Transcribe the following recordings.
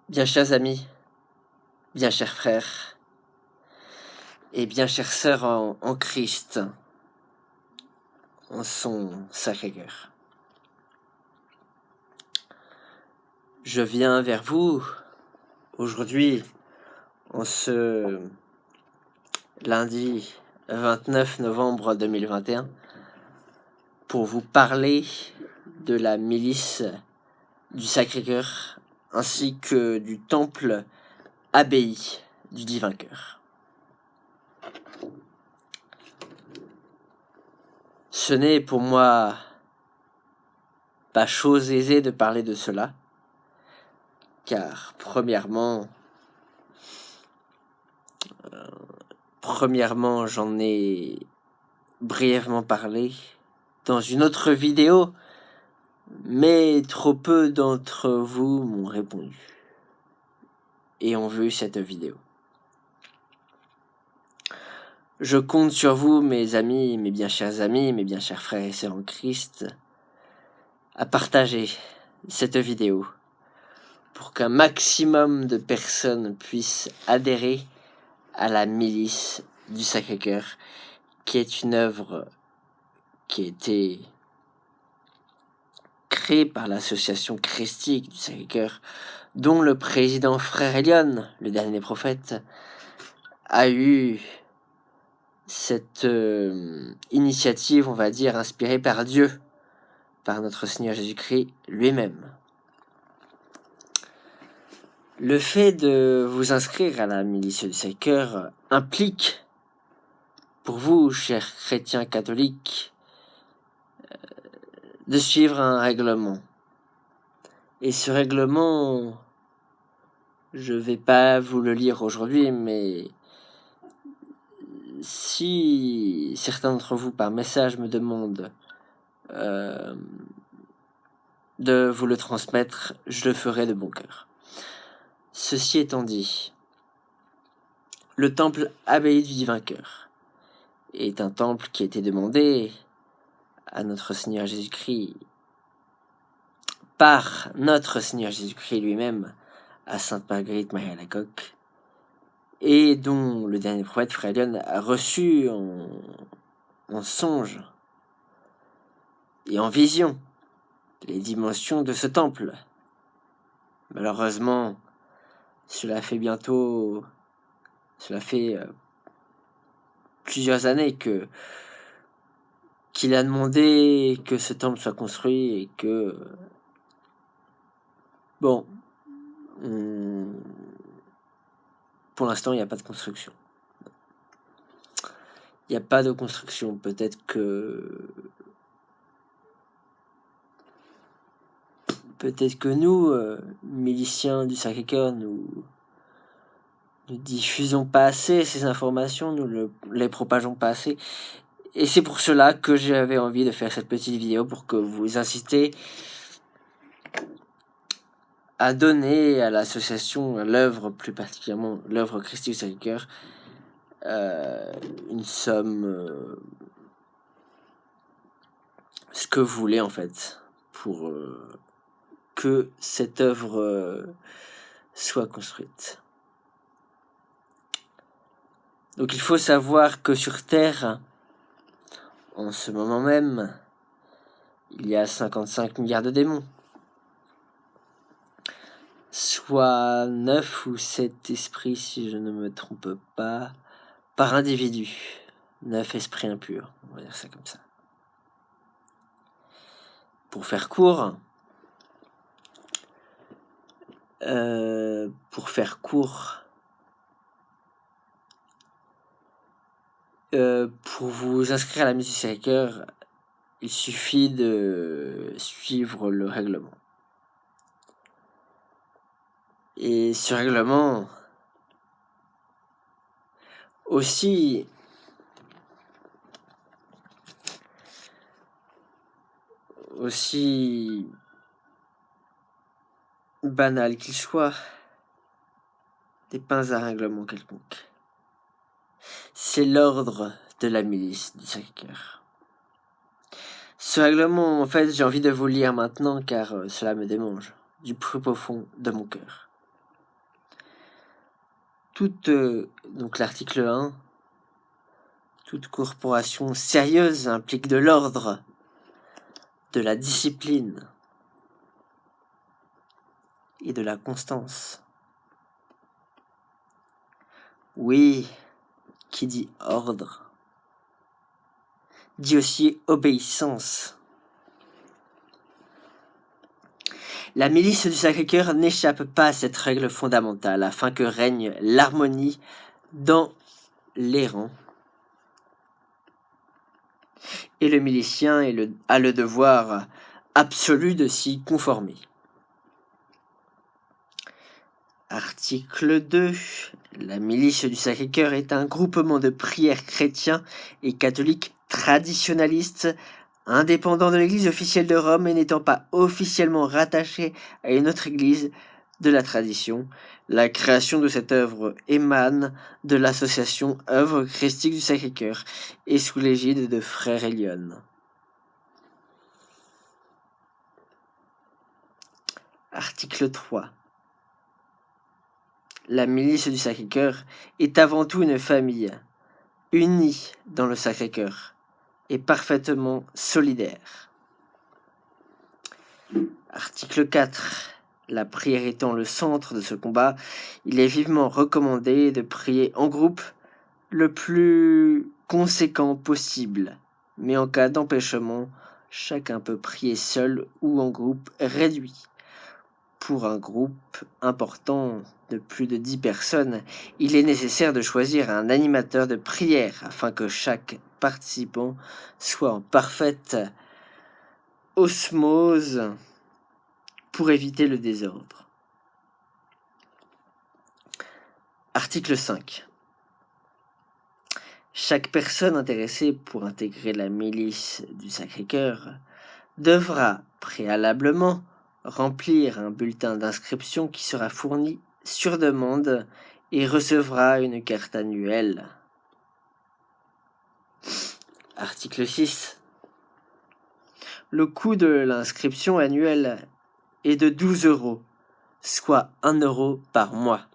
Bien chers amis, bien chers frères, et bien chères sœurs en Christ, en son Sacré-Cœur. Je viens vers vous aujourd'hui, en ce lundi 29 novembre 2021, pour vous parler de la milice du Sacré-Cœur, ainsi que du temple abbaye du Divin Cœur. Ce n'est pour moi pas chose aisée de parler de cela, car premièrement, j'en ai brièvement parlé dans une autre vidéo, mais trop peu d'entre vous m'ont répondu et ont vu cette vidéo. Je compte sur vous, mes amis, mes bien chers amis, mes bien chers frères et sœurs en Christ, à partager cette vidéo pour qu'un maximum de personnes puissent adhérer à la milice du Sacré-Cœur, qui est une œuvre qui a été créée par l'association christique du Sacré-Cœur, dont le président Frère Elion, le dernier prophète, a eu cette initiative, on va dire, inspirée par Dieu, par notre Seigneur Jésus-Christ lui-même. Le fait de vous inscrire à la milice du Sacré-Cœur implique, pour vous, chers chrétiens catholiques, de suivre un règlement. Et ce règlement, je vais pas vous le lire aujourd'hui, mais si certains d'entre vous par message me demandent de vous le transmettre, je le ferai de bon cœur. Ceci étant dit, le temple abbaye du Divin Cœur est un temple qui a été demandé à notre Seigneur Jésus-Christ par notre Seigneur Jésus-Christ lui-même à Sainte Marguerite Marie Alacoque, et dont le dernier prophète Frère Elion a reçu en songe et en vision les dimensions de ce temple. Malheureusement, cela fait plusieurs années qu'il a demandé que ce temple soit construit et que pour l'instant il n'y a pas de construction. Il n'y a pas de construction. Peut-être que nous, miliciens du Sacré-Cœur, nous diffusons pas assez ces informations, nous les propageons pas assez. Et c'est pour cela que j'avais envie de faire cette petite vidéo, pour que vous incitez à donner à l'association, à l'œuvre, plus particulièrement l'œuvre christique du Sacré-Cœur, une somme, ce que vous voulez en fait, pour que cette œuvre soit construite. Donc il faut savoir que sur Terre, en ce moment même, il y a 55 milliards de démons, soit 9 ou 7 esprits, si je ne me trompe pas, par individu. 9 esprits impurs, on va dire ça comme ça. Pour faire court, pour vous inscrire à la milice du Sacré-Cœur, il suffit de suivre le règlement. Et ce règlement aussi banal qu'il soit, n'est pas un règlement quelconque. C'est l'ordre de la milice du Sacré-Cœur. Ce règlement, en fait, j'ai envie de vous le lire maintenant, car cela me démange du plus profond de mon cœur. Donc l'article 1, toute corporation sérieuse implique de l'ordre, de la discipline et de la constance. Oui, qui dit ordre, dit aussi obéissance. La milice du Sacré-Cœur n'échappe pas à cette règle fondamentale afin que règne l'harmonie dans les rangs. Et le milicien a le devoir absolu de s'y conformer. Article 2. La milice du Sacré-Cœur est un groupement de prières chrétiens et catholiques traditionnalistes, indépendant de l'Église officielle de Rome et n'étant pas officiellement rattaché à une autre Église de la tradition. La création de cette œuvre émane de l'association Œuvre Christique du Sacré-Cœur et sous l'égide de Frère Elion. Article 3. La milice du Sacré-Cœur est avant tout une famille, unie dans le Sacré-Cœur et parfaitement solidaire. Article 4. La prière étant le centre de ce combat, il est vivement recommandé de prier en groupe le plus conséquent possible, mais en cas d'empêchement, chacun peut prier seul ou en groupe réduit. Pour un groupe important de plus de 10 personnes, il est nécessaire de choisir un animateur de prière afin que chaque participant soit en parfaite osmose pour éviter le désordre. Article 5. Chaque personne intéressée pour intégrer la milice du Sacré-Cœur devra préalablement remplir un bulletin d'inscription qui sera fourni sur demande et recevra une carte annuelle. Article 6. Le coût de l'inscription annuelle est de 12 €, soit 1 € par mois.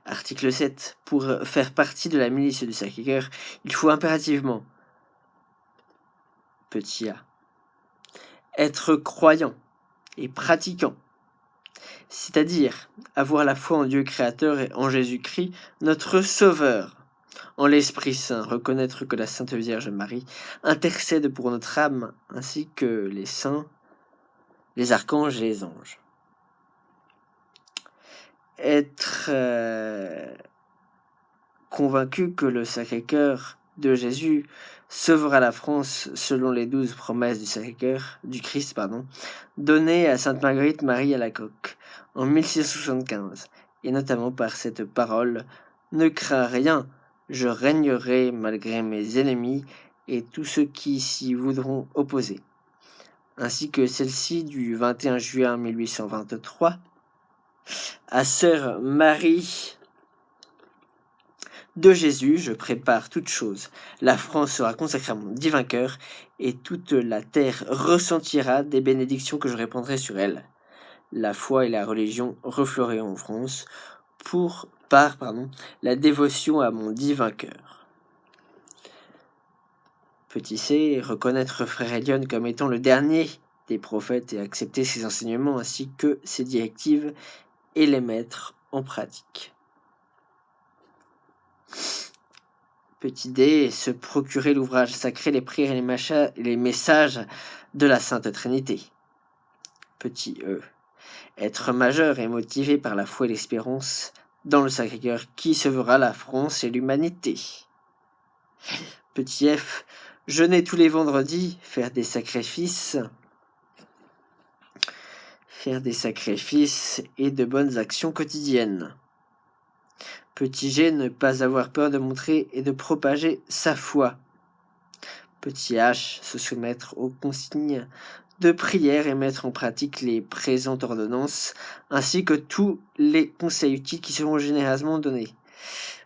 Article 7. Pour faire partie de la milice du Sacré-Cœur, il faut impérativement, petit a, être croyant et pratiquant, c'est-à-dire avoir la foi en Dieu créateur et en Jésus-Christ, notre Sauveur, en l'Esprit Saint, reconnaître que la Sainte Vierge Marie intercède pour notre âme, ainsi que les saints, les archanges et les anges. Être convaincu que le Sacré-Cœur de Jésus sauvera la France selon les 12 promesses du Sacré-Cœur, du Christ, données à Sainte Marguerite Marie Alacoque en 1675, et notamment par cette parole « Ne crains rien, je régnerai malgré mes ennemis et tous ceux qui s'y voudront opposer », ainsi que celle-ci du 21 juin 1823, à Sœur Marie de Jésus, je prépare toute chose. La France sera consacrée à mon divin cœur, et toute la terre ressentira des bénédictions que je répandrai sur elle. La foi et la religion refleuriront en France par la dévotion à mon divin cœur. Petit c, reconnaître Frère Elion comme étant le dernier des prophètes et accepter ses enseignements ainsi que ses directives et les mettre en pratique. Petit d, se procurer l'ouvrage sacré, les prières et les messages de la Sainte Trinité. Petit e, être majeur et motivé par la foi et l'espérance dans le Sacré-Cœur qui sauvera la France et l'humanité. Petit f, jeûner tous les vendredis, faire des sacrifices et de bonnes actions quotidiennes. Petit g, ne pas avoir peur de montrer et de propager sa foi. Petit h, se soumettre aux consignes de prière et mettre en pratique les présentes ordonnances, ainsi que tous les conseils utiles qui seront généreusement donnés.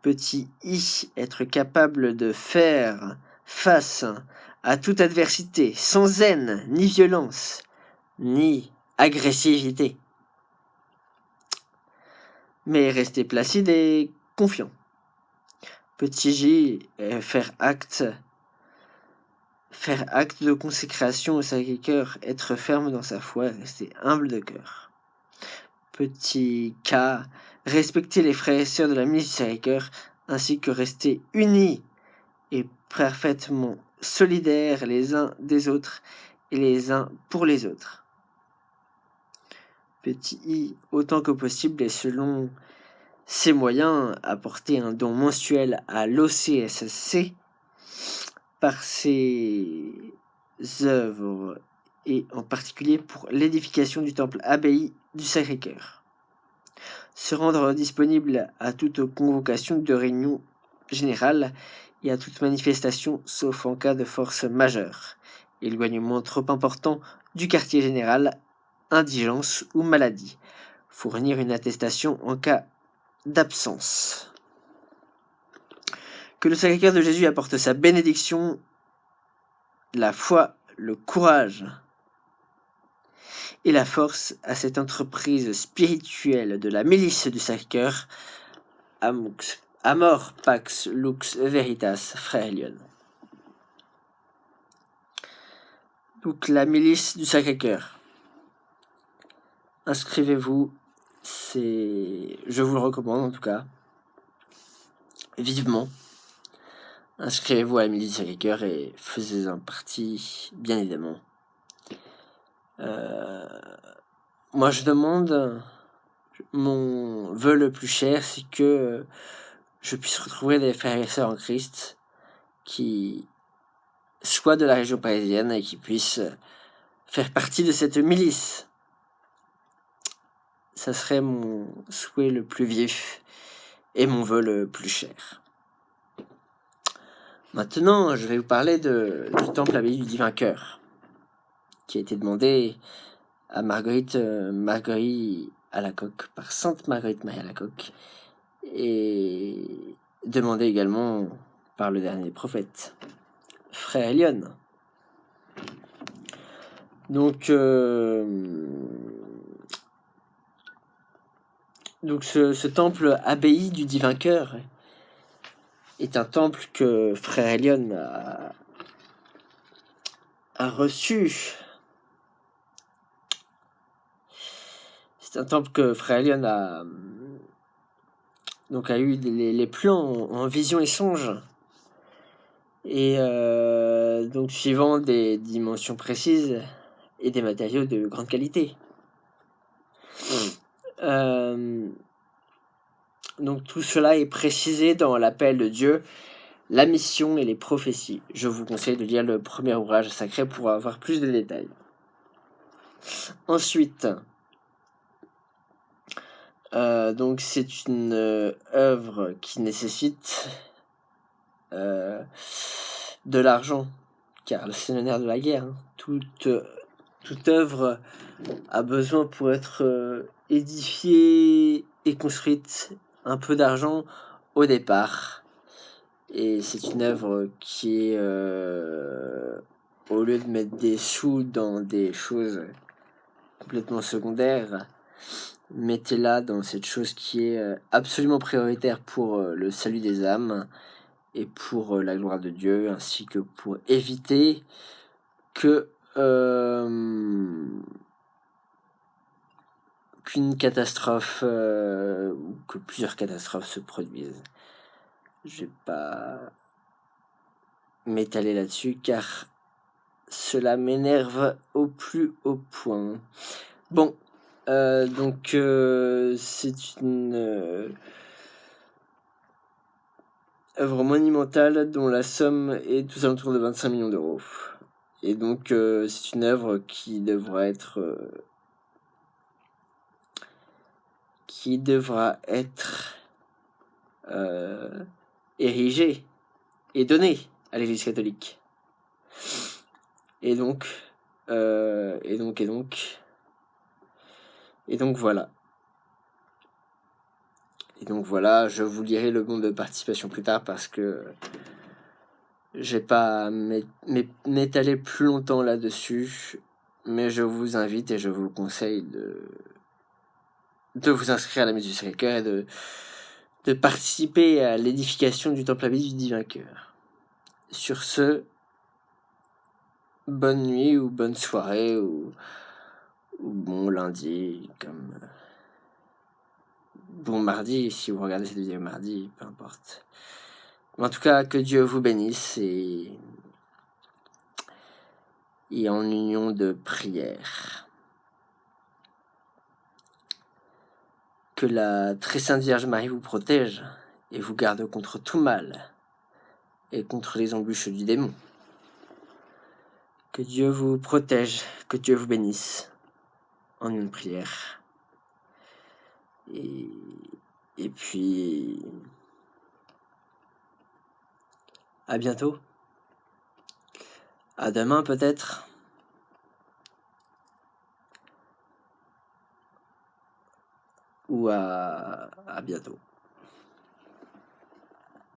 Petit i, être capable de faire face à toute adversité, sans haine, ni violence, ni agressivité. mais rester placide et confiant. Petit J, faire acte de consécration au Sacré-Cœur, être ferme dans sa foi, rester humble de cœur. Petit K, respecter les frères et sœurs de la milice du Sacré-Cœur, ainsi que rester unis et parfaitement solidaires les uns des autres et les uns pour les autres. Petit I, autant que possible et selon ses moyens, apporter un don mensuel à l'OCSC par ses œuvres et en particulier pour l'édification du temple abbaye du Sacré-Cœur. Se rendre disponible à toute convocation de réunion générale et à toute manifestation sauf en cas de force majeure, éloignement trop important du quartier général, indigence ou maladie. Fournir une attestation en cas d'absence. Que le Sacré-Cœur de Jésus apporte sa bénédiction, la foi, le courage et la force à cette entreprise spirituelle de la milice du Sacré-Cœur. Amor Pax Lux Veritas, frère Elion. Donc la milice du Sacré-Cœur. Inscrivez-vous, je vous le recommande en tout cas, vivement. Inscrivez-vous à la milice du Sacré-Cœur et faisez-en partie, bien évidemment. Moi je demande, mon vœu le plus cher, c'est que je puisse retrouver des frères et sœurs en Christ qui soient de la région parisienne et qui puissent faire partie de cette milice. Ça serait mon souhait le plus vif et mon vœu le plus cher. Maintenant, je vais vous parler du temple abbaye du Divin Cœur, qui a été demandé à Marguerite Alacoque, par Sainte Marguerite Marie Alacoque, et demandé également par le dernier prophète, frère Elion. Donc ce temple abbaye du Divin Cœur est un temple que frère Elion a reçu. C'est un temple que frère Elion a eu les plans en vision et songe. Et donc suivant des dimensions précises et des matériaux de grande qualité. Donc tout cela est précisé dans l'appel de Dieu, la mission et les prophéties. Je vous conseille de lire le premier ouvrage sacré pour avoir plus de détails. Ensuite, donc c'est une œuvre qui nécessite de l'argent, car c'est le nerf de la guerre. Hein. Toute œuvre a besoin pour être édifiée et construite un peu d'argent au départ. Et c'est une œuvre qui est, au lieu de mettre des sous dans des choses complètement secondaires, mettez-la dans cette chose qui est absolument prioritaire pour le salut des âmes et pour la gloire de Dieu, ainsi que pour éviter que qu'une catastrophe ou que plusieurs catastrophes se produisent. Je vais pas m'étaler là-dessus car cela m'énerve au plus haut point. Bon, donc c'est une œuvre monumentale dont la somme est tous alentours de 25 millions d'euros. Et donc c'est une œuvre qui devra être érigée et donnée à l'Église catholique. Et donc voilà. Et donc voilà, je vous lirai le bon de participation plus tard parce que je vais pas m'étaler plus longtemps là-dessus, mais je vous invite et je vous conseille de vous inscrire à la Messe du Sacré-Cœur et de participer à l'édification du Temple Abbé du Divin Cœur. Sur ce, bonne nuit ou bonne soirée ou bon lundi, comme bon mardi, si vous regardez cette vidéo mardi, peu importe. Mais en tout cas, que Dieu vous bénisse et en union de prière. Que la très sainte Vierge Marie vous protège et vous garde contre tout mal et contre les embûches du démon. Que Dieu vous protège, que Dieu vous bénisse en une prière. Et puis, à bientôt. À demain peut-être. Ou à bientôt.